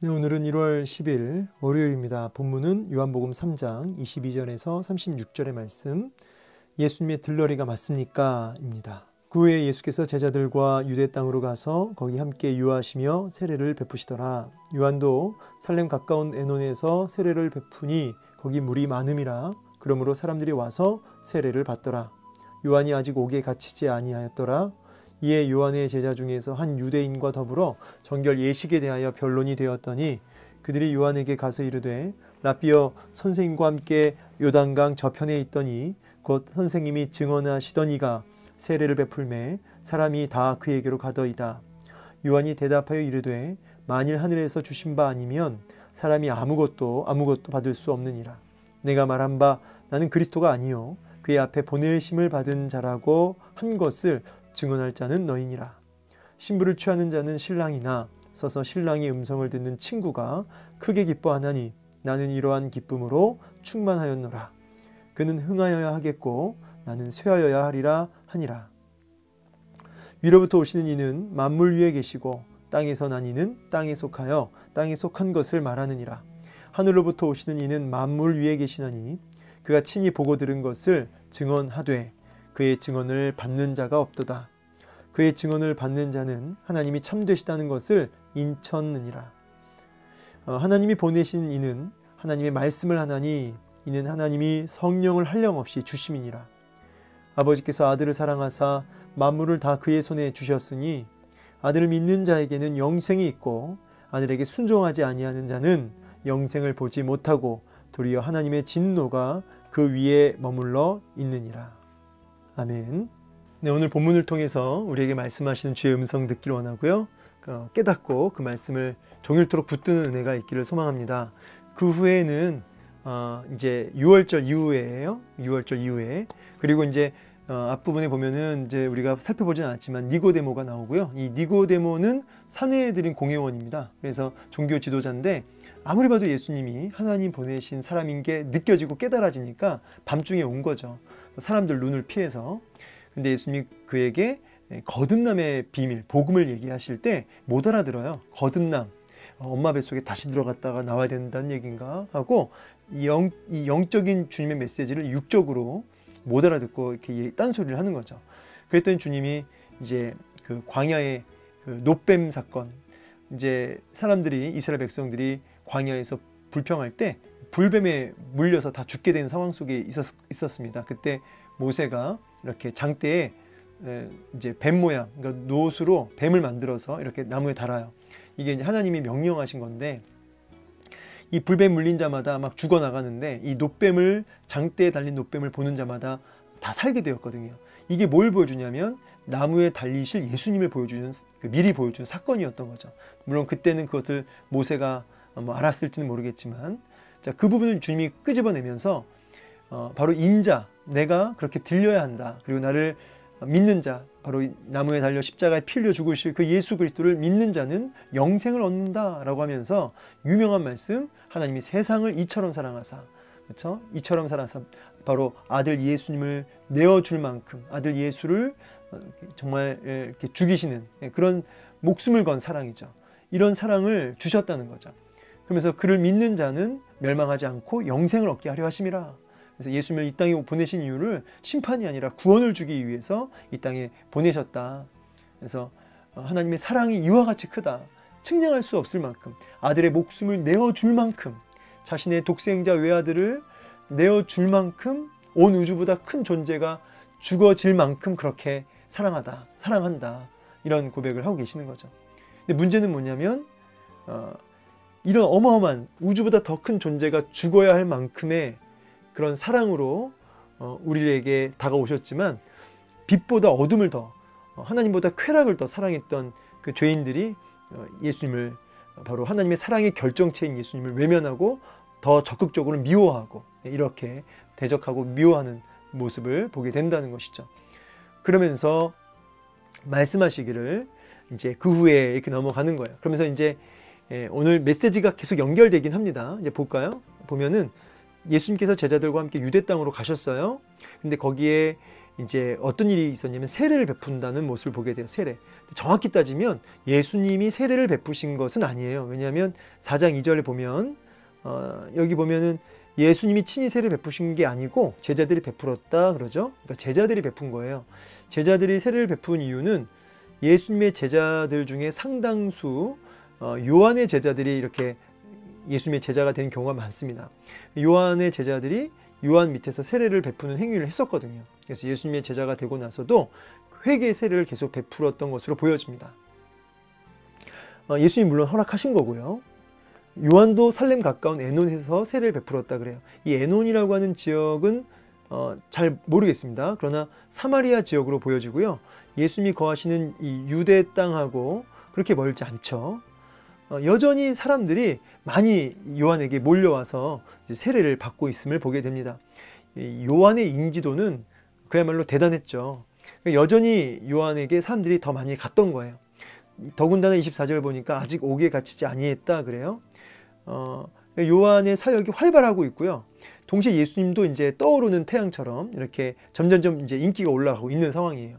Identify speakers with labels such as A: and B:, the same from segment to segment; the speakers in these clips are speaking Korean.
A: 네, 오늘은 1월 10일 월요일입니다. 본문은 요한복음 3장 22절에서 36절의 말씀, 예수님의 들러리가 맞습니까? 입니다. 그 후에 예수께서 제자들과 유대 땅으로 가서 거기 함께 유하시며 세례를 베푸시더라. 요한도 살렘 가까운 에논에서 세례를 베푸니 거기 물이 많음이라. 그러므로 사람들이 와서 세례를 받더라. 요한이 아직 옥에 갇히지 아니하였더라. 이에 요한의 제자 중에서 한 유대인과 더불어 정결 예식에 대하여 변론이 되었더니 그들이 요한에게 가서 이르되 라삐여, 선생님과 함께 요단강 저편에 있더니 곧 선생님이 증언하시더니가 세례를 베풀매 사람이 다 그에게로 가더이다. 요한이 대답하여 이르되 만일 하늘에서 주신 바 아니면 사람이 아무것도 받을 수 없느니라. 내가 말한 바 나는 그리스도가 아니요 그의 앞에 보내심을 받은 자라고 한 것을 증언할 자는 너희니라. 신부를 취하는 자는 신랑이나 서서 신랑의 음성을 듣는 친구가 크게 기뻐하나니 나는 이러한 기쁨으로 충만하였노라. 그는 흥하여야 하겠고 나는 쇠하여야 하리라 하니라. 위로부터 오시는 이는 만물 위에 계시고 땅에서 난 이는 땅에 속하여 땅에 속한 것을 말하느니라. 하늘로부터 오시는 이는 만물 위에 계시나니 그가 친히 보고 들은 것을 증언하되 그의 증언을 받는 자가 없도다. 그의 증언을 받는 자는 하나님이 참되시다는 것을 인쳤느니라. 하나님이 보내신 이는 하나님의 말씀을 하나니 이는 하나님이 성령을 한량없이 주심이니라. 아버지께서 아들을 사랑하사 만물을 다 그의 손에 주셨으니 아들을 믿는 자에게는 영생이 있고 아들에게 순종하지 아니하는 자는 영생을 보지 못하고 도리어 하나님의 진노가 그 위에 머물러 있느니라. 아멘. 네, 오늘 본문을 통해서 우리에게 말씀하시는 주의 음성 듣기를 원하고요. 깨닫고 그 말씀을 종일토록 붙드는 은혜가 있기를 소망합니다. 그 후에는 이제 유월절 이후에예요. 유월절 이후에. 그리고 이제 앞부분에 보면은 이제 우리가 살펴보진 않았지만 니고데모가 나오고요. 이 니고데모는 사내들인 공회원입니다. 그래서 종교 지도자인데 아무리 봐도 예수님이 하나님 보내신 사람인 게 느껴지고 깨달아지니까 밤중에 온 거죠. 사람들 눈을 피해서. 근데 예수님이 그에게 거듭남의 비밀, 복음을 얘기하실 때 못 알아들어요. 거듭남, 엄마 뱃속에 다시 들어갔다가 나와야 된다는 얘기인가 하고 이 영적인 주님의 메시지를 육적으로 못 알아듣고 이렇게 딴소리를 하는 거죠. 그랬더니 주님이 이제 그 광야의 그 놋뱀 사건, 이제 사람들이, 이스라엘 백성들이 광야에서 불평할 때 불뱀에 물려서 다 죽게 된 상황 속에 있었습니다. 그때 모세가 이렇게 장대에 이제 뱀 모양, 그러니까 놋으로 뱀을 만들어서 이렇게 나무에 달아요. 이게 이제 하나님이 명령하신 건데 이 불뱀 물린 자마다 막 죽어나가는데 이 놋뱀을, 장대에 달린 놋뱀을 보는 자마다 다 살게 되었거든요. 이게 뭘 보여주냐면 나무에 달리실 예수님을 보여주는, 미리 보여주는 사건이었던 거죠. 물론 그때는 그것을 모세가 뭐 알았을지는 모르겠지만, 자, 그 부분을 주님이 끄집어내면서 바로 인자, 내가 그렇게 들려야 한다. 그리고 나를 믿는 자, 바로 나무에 달려 십자가에 피 흘려 죽으실 그 예수 그리스도를 믿는 자는 영생을 얻는다 라고 하면서 유명한 말씀, 하나님이 세상을 이처럼 사랑하사, 그렇죠? 이처럼 사랑하사, 바로 아들 예수님을 내어줄 만큼 아들 예수를 정말 이렇게 죽이시는 그런 목숨을 건 사랑이죠. 이런 사랑을 주셨다는 거죠. 그러면서 그를 믿는 자는 멸망하지 않고 영생을 얻게 하려 하심이라. 그래서 예수님을 이 땅에 보내신 이유를 심판이 아니라 구원을 주기 위해서 이 땅에 보내셨다. 그래서 하나님의 사랑이 이와 같이 크다. 측량할 수 없을 만큼, 아들의 목숨을 내어줄 만큼, 자신의 독생자 외아들을 내어줄 만큼 온 우주보다 큰 존재가 죽어질 만큼 그렇게 사랑한다. 이런 고백을 하고 계시는 거죠. 근데 문제는 뭐냐면 이런 어마어마한 우주보다 더 큰 존재가 죽어야 할 만큼의 그런 사랑으로 우리에게 다가오셨지만 빛보다 어둠을 더, 하나님보다 쾌락을 더 사랑했던 그 죄인들이 예수님을, 바로 하나님의 사랑의 결정체인 예수님을 외면하고 더 적극적으로 미워하고 이렇게 대적하고 미워하는 모습을 보게 된다는 것이죠. 그러면서 말씀하시기를 이제 그 후에 이렇게 넘어가는 거예요. 그러면서 이제 오늘 메시지가 계속 연결되긴 합니다. 이제 볼까요? 보면은 예수님께서 제자들과 함께 유대 땅으로 가셨어요. 근데 거기에 이제 어떤 일이 있었냐면 세례를 베푼다는 모습을 보게 돼요. 세례. 정확히 따지면 예수님이 세례를 베푸신 것은 아니에요. 왜냐하면 4장 2절에 보면 여기 보면은 예수님이 친히 세례를 베푸신 게 아니고 제자들이 베풀었다 그러죠. 그러니까 제자들이 베푼 거예요. 제자들이 세례를 베푼 이유는 예수님의 제자들 중에 상당수 요한의 제자들이 이렇게 예수님의 제자가 된 경우가 많습니다. 요한의 제자들이 요한 밑에서 세례를 베푸는 행위를 했었거든요. 그래서 예수님의 제자가 되고 나서도 회개 세례를 계속 베풀었던 것으로 보여집니다. 예수님 물론 허락하신 거고요. 요한도 살렘 가까운 에논에서 세례를 베풀었다 그래요. 이 에논이라고 하는 지역은 잘 모르겠습니다. 그러나 사마리아 지역으로 보여지고요. 예수님이 거하시는 이 유대 땅하고 그렇게 멀지 않죠. 여전히 사람들이 많이 요한에게 몰려와서 세례를 받고 있음을 보게 됩니다. 요한의 인지도는 그야말로 대단했죠. 여전히 요한에게 사람들이 더 많이 갔던 거예요. 더군다나 24절을 보니까 아직 옥에 갇히지 아니했다 그래요. 요한의 사역이 활발하고 있고요. 동시에 예수님도 이제 떠오르는 태양처럼 이렇게 점점점 이제 인기가 올라가고 있는 상황이에요.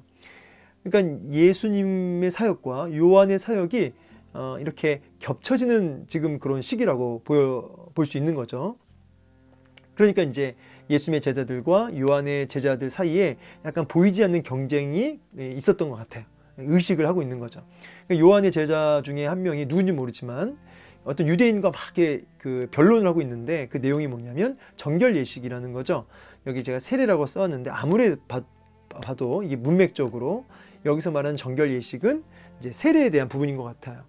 A: 그러니까 예수님의 사역과 요한의 사역이 이렇게 겹쳐지는 지금 그런 시기라고 볼 수 있는 거죠. 그러니까 이제 예수님의 제자들과 요한의 제자들 사이에 약간 보이지 않는 경쟁이 있었던 것 같아요. 의식을 하고 있는 거죠. 요한의 제자 중에 한 명이 누군지 모르지만 어떤 유대인과 막 그 변론을 하고 있는데 그 내용이 뭐냐면 정결 예식이라는 거죠. 여기 제가 세례라고 써왔는데 아무리 봐도 이게 문맥적으로 여기서 말하는 정결 예식은 이제 세례에 대한 부분인 것 같아요.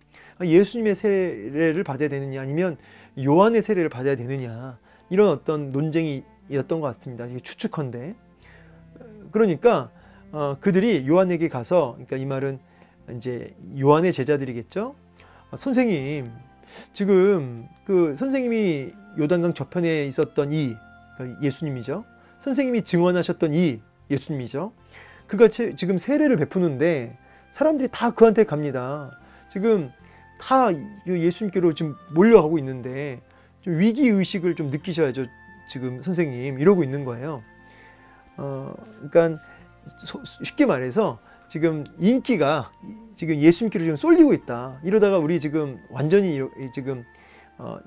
A: 예수님의 세례를 받아야 되느냐 아니면 요한의 세례를 받아야 되느냐 이런 어떤 논쟁이었던 것 같습니다. 이게 추측컨대. 그러니까 그들이 요한에게 가서, 그러니까 이 말은 이제 요한의 제자들이겠죠. 선생님, 지금 그 선생님이 요단강 저편에 있었던 그러니까 예수님이죠. 선생님이 증언하셨던 예수님이죠. 그가 지금 세례를 베푸는데 사람들이 다 그한테 갑니다. 지금 다 예수님께로 지금 몰려가고 있는데 좀 위기의식을 좀 느끼셔야죠. 지금 선생님 이러고 있는 거예요. 그러니까 쉽게 말해서 지금 인기가 지금 예수님께로 지금 쏠리고 있다. 이러다가 우리 지금 완전히 지금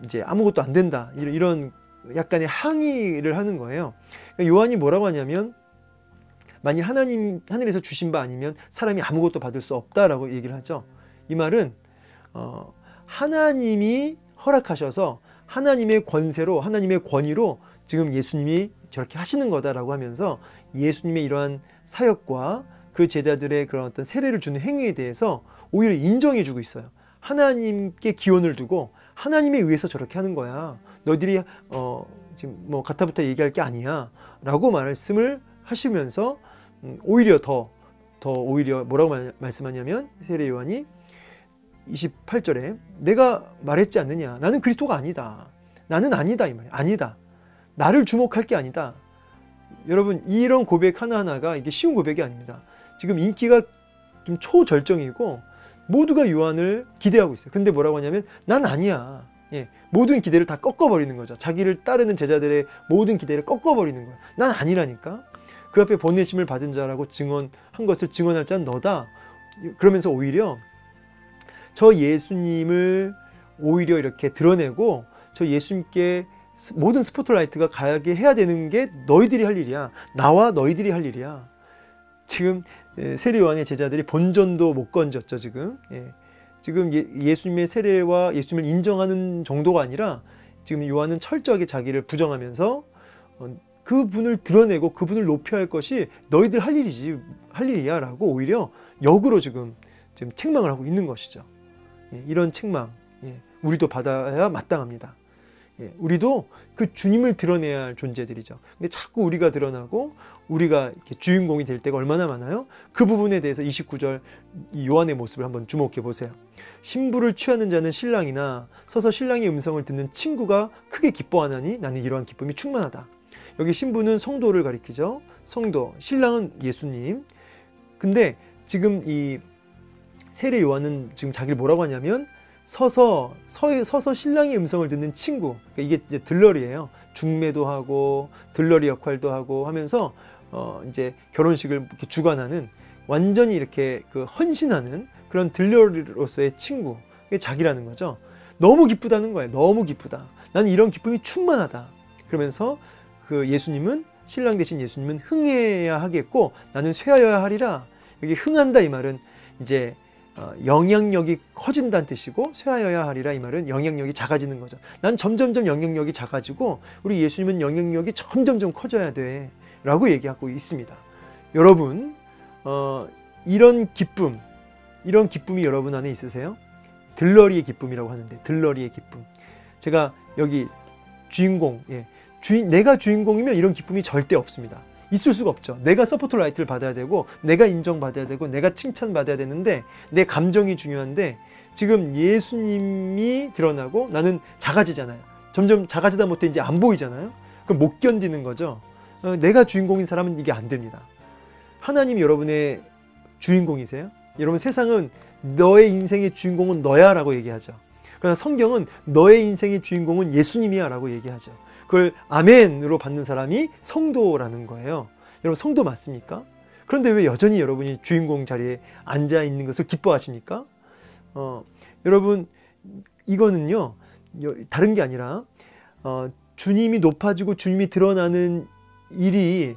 A: 이제 아무것도 안 된다. 이런 약간의 항의를 하는 거예요. 그러니까 요한이 뭐라고 하냐면 만일 하늘에서 주신 바 아니면 사람이 아무것도 받을 수 없다라고 얘기를 하죠. 이 말은 하나님이 허락하셔서 하나님의 권세로 하나님의 권위로 지금 예수님이 저렇게 하시는 거다라고 하면서 예수님의 이러한 사역과 그 제자들의 그런 어떤 세례를 주는 행위에 대해서 오히려 인정해 주고 있어요. 하나님께 기원을 두고 하나님에 의해서 저렇게 하는 거야. 너희들이 지금 뭐 가타부타 얘기할 게 아니야 라고 말씀을 하시면서 오히려 더 오히려 뭐라고 말씀하냐면 세례 요한이 28절에 내가 말했지 않느냐. 나는 그리스도가 아니다. 나는 아니다 이 말이야. 아니다. 나를 주목할 게 아니다. 여러분 이런 고백 하나하나가 이게 쉬운 고백이 아닙니다. 지금 인기가 좀 초절정이고 모두가 요한을 기대하고 있어요. 근데 뭐라고 하냐면 난 아니야. 모든 기대를 다 꺾어버리는 거죠. 자기를 따르는 제자들의 모든 기대를 꺾어버리는 거야. 난 아니라니까. 그 앞에 번뇌심을 받은 자라고 증언한 것을 증언할 자는 너다. 그러면서 오히려 저 예수님을 오히려 이렇게 드러내고 저 예수님께 모든 스포트라이트가 가게 해야 되는 게 너희들이 할 일이야. 나와 너희들이 할 일이야. 지금 세례 요한의 제자들이 본전도 못 건졌죠. 지금 예수님의 세례와 예수님을 인정하는 정도가 아니라 지금 요한은 철저하게 자기를 부정하면서 그분을 드러내고 그분을 높여야 할 것이 너희들 할 일이야 라고 오히려 역으로 지금 책망을 하고 있는 것이죠. 이런 책망 우리도 받아야 마땅합니다. 우리도 그 주님을 드러내야 할 존재들이죠. 근데 자꾸 우리가 드러나고 우리가 이렇게 주인공이 될 때가 얼마나 많아요? 그 부분에 대해서 29절 이 요한의 모습을 한번 주목해 보세요. 신부를 취하는 자는 신랑이나 서서 신랑의 음성을 듣는 친구가 크게 기뻐하나니 나는 이러한 기쁨이 충만하다. 여기 신부는 성도를 가리키죠. 성도, 신랑은 예수님. 근데 지금 이 세례 요한은 지금 자기를 뭐라고 하냐면 서서 신랑의 음성을 듣는 친구. 그러니까 이게 이제 들러리예요. 중매도 하고 들러리 역할도 하고 하면서 이제 결혼식을 이렇게 주관하는 완전히 이렇게 그 헌신하는 그런 들러리로서의 친구, 이게 자기라는 거죠. 너무 기쁘다는 거예요. 너무 기쁘다. 나는 이런 기쁨이 충만하다. 그러면서 그 예수님은, 신랑 되신 예수님은 흥해야 하겠고 나는 쇠하여야 하리라. 여기 흥한다 이 말은 이제 영향력이 커진다는 뜻이고, 쇠하여야 하리라 이 말은 영향력이 작아지는 거죠. 난 점점점 영향력이 작아지고 우리 예수님은 영향력이 점점점 커져야 돼 라고 얘기하고 있습니다. 여러분 이런 기쁨이 여러분 안에 있으세요? 들러리의 기쁨이라고 하는데, 들러리의 기쁨. 제가 여기 주인공, 내가 주인공이면 이런 기쁨이 절대 없습니다. 있을 수가 없죠. 내가 서포트라이트를 받아야 되고, 내가 인정받아야 되고, 내가 칭찬받아야 되는데, 내 감정이 중요한데, 지금 예수님이 드러나고 나는 작아지잖아요. 점점 작아지다 못해 이제 안 보이잖아요. 그럼 못 견디는 거죠. 내가 주인공인 사람은 이게 안 됩니다. 하나님이 여러분의 주인공이세요? 여러분, 세상은 너의 인생의 주인공은 너야 라고 얘기하죠. 그러나 성경은 너의 인생의 주인공은 예수님이야 라고 얘기하죠. 그걸 아멘으로 받는 사람이 성도라는 거예요. 여러분, 성도 맞습니까? 그런데 왜 여전히 여러분이 주인공 자리에 앉아 있는 것을 기뻐하십니까? 여러분, 이거는요 다른 게 아니라 주님이 높아지고 주님이 드러나는 일이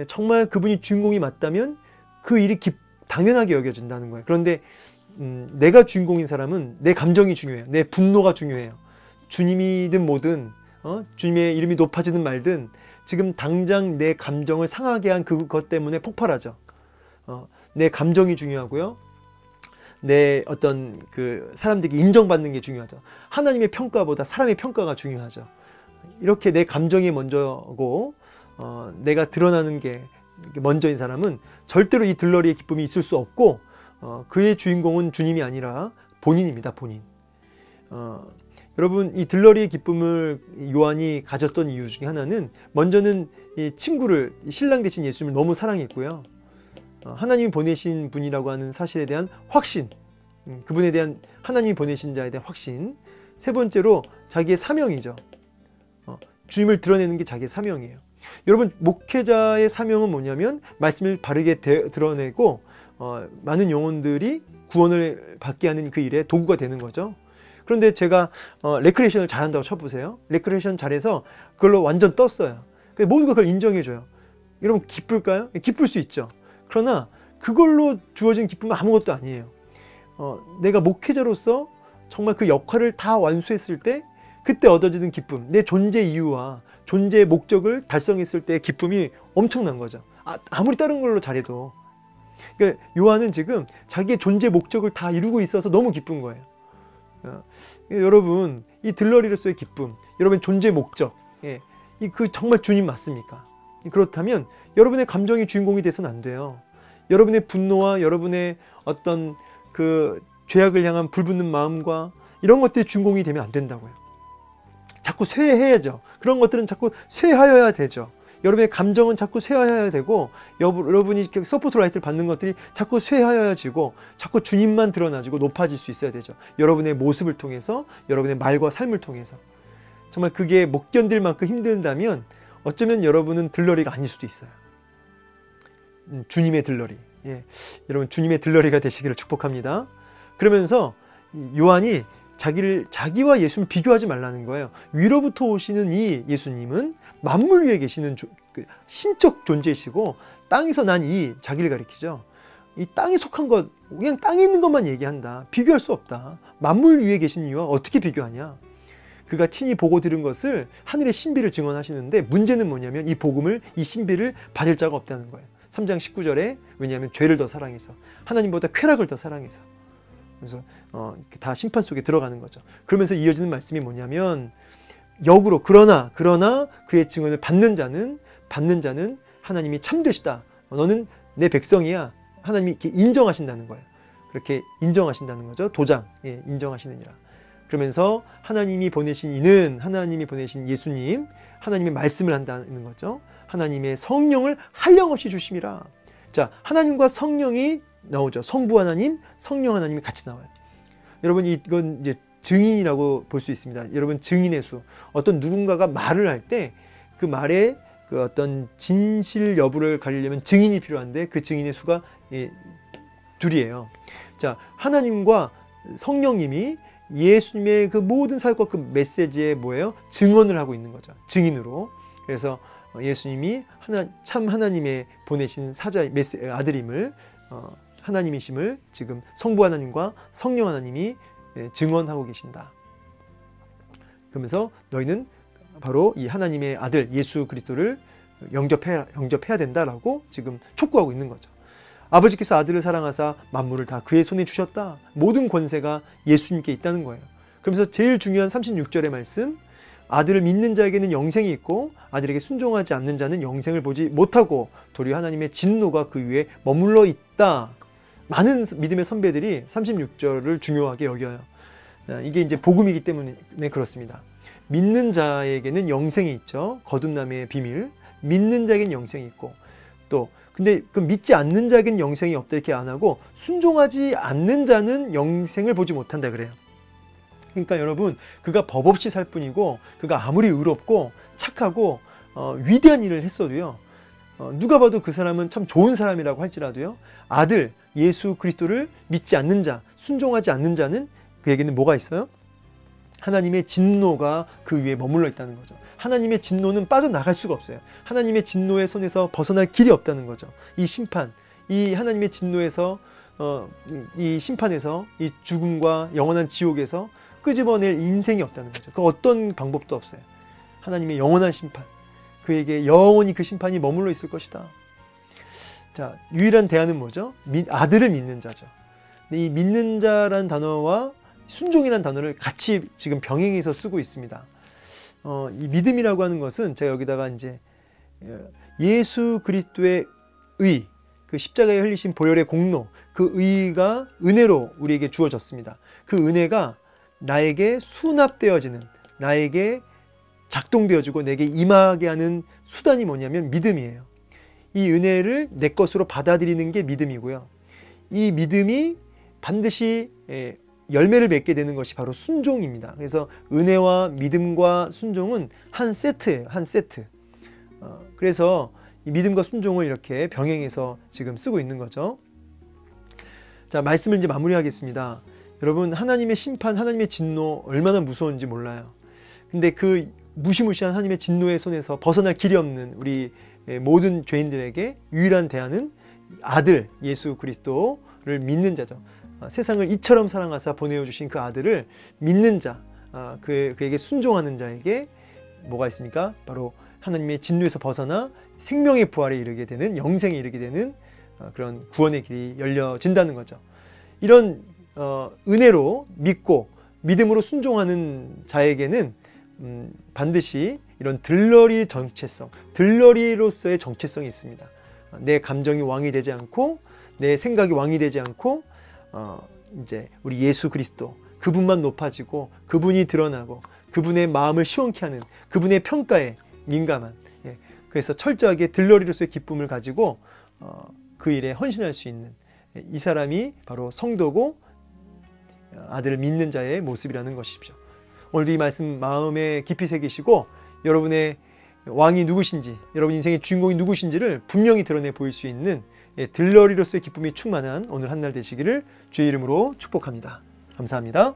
A: 정말 그분이 주인공이 맞다면 그 일이 당연하게 여겨진다는 거예요. 그런데 내가 주인공인 사람은 내 감정이 중요해요. 내 분노가 중요해요. 주님이든 뭐든 주님의 이름이 높아지든 말든 지금 당장 내 감정을 상하게 한 그것 때문에 폭발하죠. 내 감정이 중요하고요. 내 어떤 그 사람들에게 인정받는 게 중요하죠. 하나님의 평가보다 사람의 평가가 중요하죠. 이렇게 내 감정이 먼저고 내가 드러나는 게 먼저인 사람은 절대로 이 들러리의 기쁨이 있을 수 없고, 그의 주인공은 주님이 아니라 본인입니다. 본인. 여러분, 이 들러리의 기쁨을 요한이 가졌던 이유 중에 하나는, 먼저는 이 친구를, 신랑 되신 예수님을 너무 사랑했고요. 하나님이 보내신 분이라고 하는 사실에 대한 확신, 그분에 대한, 하나님이 보내신 자에 대한 확신. 세 번째로 자기의 사명이죠. 주님을 드러내는 게 자기의 사명이에요. 여러분, 목회자의 사명은 뭐냐면 말씀을 바르게 드러내고 많은 영혼들이 구원을 받게 하는 그 일에 도구가 되는 거죠. 그런데 제가 레크레이션을 잘한다고 쳐보세요. 레크레이션 잘해서 그걸로 완전 떴어요. 모두가 그걸 인정해줘요. 여러분, 기쁠까요? 기쁠 수 있죠. 그러나 그걸로 주어진 기쁨은 아무것도 아니에요. 내가 목회자로서 정말 그 역할을 다 완수했을 때 그때 얻어지는 기쁨, 내 존재 이유와 존재의 목적을 달성했을 때의 기쁨이 엄청난 거죠. 아무리 다른 걸로 잘해도. 그러니까 요한은 지금 자기의 존재 목적을 다 이루고 있어서 너무 기쁜 거예요. 여러분, 이 들러리로서의 기쁨, 여러분의 존재 목적, 그 정말 주님 맞습니까? 그렇다면 여러분의 감정이 주인공이 돼서는 안 돼요. 여러분의 분노와 여러분의 어떤 그 죄악을 향한 불붙는 마음과 이런 것들이 주인공이 되면 안 된다고요. 자꾸 쇠해야죠. 그런 것들은 자꾸 쇠하여야 되죠. 여러분의 감정은 자꾸 쇠하여야 되고, 여러분이 서포트라이트를 받는 것들이 자꾸 쇠하여지고 자꾸 주님만 드러나지고 높아질 수 있어야 되죠. 여러분의 모습을 통해서, 여러분의 말과 삶을 통해서. 정말 그게 못 견딜 만큼 힘들다면 어쩌면 여러분은 들러리가 아닐 수도 있어요. 주님의 들러리. 여러분, 주님의 들러리가 되시기를 축복합니다. 그러면서 요한이 자기와 예수님 비교하지 말라는 거예요. 위로부터 오시는 이 예수님은 만물 위에 계시는 신적 존재이시고, 땅에서 난 이 자기를 가리키죠. 이 땅에 속한 것, 그냥 땅에 있는 것만 얘기한다. 비교할 수 없다. 만물 위에 계신 이와 어떻게 비교하냐. 그가 친히 보고 들은 것을 하늘의 신비를 증언하시는데, 문제는 뭐냐면 이 복음을, 이 신비를 받을 자가 없다는 거예요. 3장 19절에 왜냐하면 죄를 더 사랑해서, 하나님보다 쾌락을 더 사랑해서. 그래서 다 심판 속에 들어가는 거죠. 그러면서 이어지는 말씀이 뭐냐면, 역으로 그러나 그의 증언을 받는 자는 하나님이 참되시다. 너는 내 백성이야. 하나님이 이렇게 인정하신다는 거예요. 그렇게 인정하신다는 거죠. 도장, 인정하시느니라. 그러면서 하나님이 보내신 이는, 하나님이 보내신 예수님, 하나님의 말씀을 한다는 거죠. 하나님의 성령을 한량없이 주심이라. 자, 하나님과 성령이 나오죠. 성부 하나님, 성령 하나님이 같이 나와요. 여러분, 이건 이제 증인이라고 볼 수 있습니다. 여러분, 증인의 수. 어떤 누군가가 말을 할 때 그 말에 그 어떤 진실 여부를 가리려면 증인이 필요한데 그 증인의 수가 둘이에요. 자, 하나님과 성령님이 예수님의 그 모든 사역과 그 메시지에 뭐예요? 증언을 하고 있는 거죠. 증인으로. 그래서 예수님이 참 하나님의 보내신 아들임을 하나님이심을 지금 성부 하나님과 성령 하나님이 증언하고 계신다. 그러면서 너희는 바로 이 하나님의 아들 예수 그리스도를 영접해야 된다라고 지금 촉구하고 있는 거죠. 아버지께서 아들을 사랑하사 만물을 다 그의 손에 주셨다. 모든 권세가 예수님께 있다는 거예요. 그러면서 제일 중요한 36절의 말씀, 아들을 믿는 자에게는 영생이 있고 아들에게 순종하지 않는 자는 영생을 보지 못하고 도리어 하나님의 진노가 그 위에 머물러 있다. 많은 믿음의 선배들이 36절을 중요하게 여겨요. 이게 이제 복음이기 때문에 그렇습니다. 믿는 자에게는 영생이 있죠. 거듭남의 비밀. 믿는 자에게는 영생이 있고, 또 근데 그 믿지 않는 자에게는 영생이 없다 이렇게 안 하고 순종하지 않는 자는 영생을 보지 못한다 그래요. 그러니까 여러분, 그가 법 없이 살 뿐이고 그가 아무리 의롭고 착하고 위대한 일을 했어도요, 누가 봐도 그 사람은 참 좋은 사람이라고 할지라도요, 아들 예수 그리스도를 믿지 않는 자, 순종하지 않는 자는 그에게는 뭐가 있어요? 하나님의 진노가 그 위에 머물러 있다는 거죠. 하나님의 진노는 빠져나갈 수가 없어요. 하나님의 진노의 손에서 벗어날 길이 없다는 거죠. 이 심판, 이 하나님의 진노에서 이 심판에서, 이 죽음과 영원한 지옥에서 끄집어낼 인생이 없다는 거죠. 그 어떤 방법도 없어요. 하나님의 영원한 심판, 그에게 영원히 그 심판이 머물러 있을 것이다. 자, 유일한 대안은 뭐죠? 아들을 믿는 자죠. 근데 이 믿는 자란 단어와 순종이라는 단어를 같이 지금 병행해서 쓰고 있습니다. 이 믿음이라고 하는 것은 제가 여기다가 이제 예수 그리스도의 의, 그 십자가에 흘리신 보혈의 공로, 그 의가 은혜로 우리에게 주어졌습니다. 그 은혜가 나에게 수납되어지는, 나에게 작동되어지고 내게 임하게 하는 수단이 뭐냐면 믿음이에요. 이 은혜를 내 것으로 받아들이는 게 믿음이고요. 이 믿음이 반드시 열매를 맺게 되는 것이 바로 순종입니다. 그래서 은혜와 믿음과 순종은 한 세트예요. 한 세트. 그래서 이 믿음과 순종을 이렇게 병행해서 지금 쓰고 있는 거죠. 자, 말씀을 이제 마무리하겠습니다. 여러분, 하나님의 심판, 하나님의 진노 얼마나 무서운지 몰라요. 근데 그 무시무시한 하나님의 진노의 손에서 벗어날 길이 없는 우리 모든 죄인들에게 유일한 대안은 아들 예수 그리스도를 믿는 자죠. 세상을 이처럼 사랑하사 보내어 주신 그 아들을 믿는 자, 그에게 순종하는 자에게 뭐가 있습니까? 바로 하나님의 진노에서 벗어나 생명의 부활에 이르게 되는, 영생에 이르게 되는 그런 구원의 길이 열려진다는 거죠. 이런 은혜로 믿고 믿음으로 순종하는 자에게는 반드시 이런 들러리 정체성, 들러리로서의 정체성이 있습니다. 내 감정이 왕이 되지 않고 내 생각이 왕이 되지 않고 이제 우리 예수 그리스도, 그분만 높아지고 그분이 드러나고 그분의 마음을 시원케 하는, 그분의 평가에 민감한, 그래서 철저하게 들러리로서의 기쁨을 가지고 그 일에 헌신할 수 있는 이 사람이 바로 성도고 아들을 믿는 자의 모습이라는 것이죠. 오늘도 이 말씀 마음에 깊이 새기시고 여러분의 왕이 누구신지, 여러분 인생의 주인공이 누구신지를 분명히 드러내 보일 수 있는 들러리로서의 기쁨이 충만한 오늘 한날 되시기를 주의 이름으로 축복합니다. 감사합니다.